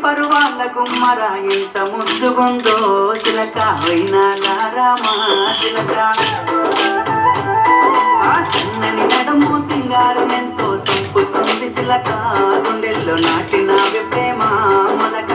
పరువాళ్ళ గుమ్మరా ఎంత ముద్దుగుందో సిలక వైనాలారామా సిలక ఆ సన్నని నడుము సింగారం ఎంతో సంపుతుంది సిలక గుండెల్లో నాటినావి ప్రేమ మొలక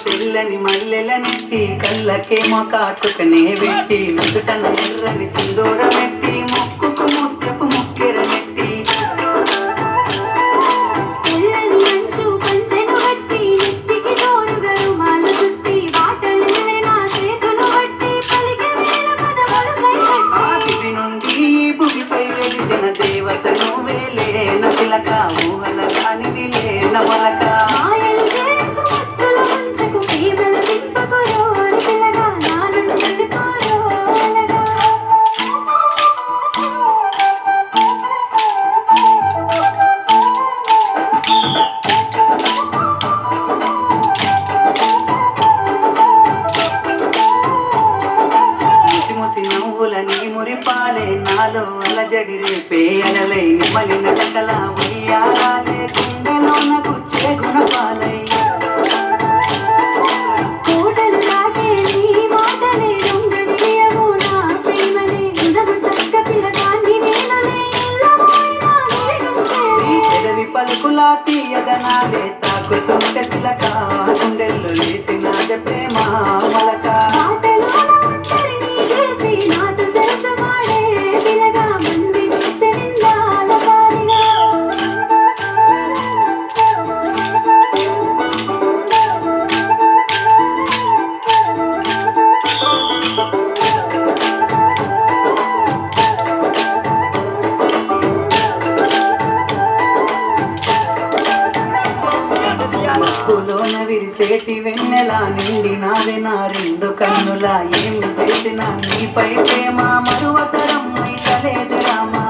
తెల్లని మల్లెల నెట్టి కళ్ళకేమో కాటుకనే పెట్టి నుదుటన ఎర్రని సింధూరం పెట్టి ముక్కుకు ముత్యపు ముక్కెర నెట్టి ఆదివి నుండి భూమిపై వెలిసిన దేవతను వేలే నసిలక ఊహల కానివి లేన మొలక నవ్వులని మురిపాలే నాలో అలజడి రేపే అలలై నిమలిన గంటల ఉయ్యాలే గుండెలోన గుచ్చే గుణపాలై పెదవి పలుకులా తీయదనాలే తాకుతుంటే సిలక గుండెల్లో లేసినాదే ప్రేమ మొలక పులోన విరిసేటి వెన్నెలా నిండి నావే నా రెండు కన్నులా ఏమి చేసినా నీపై ప్రేమ మరువతరం అయితలేదు రామా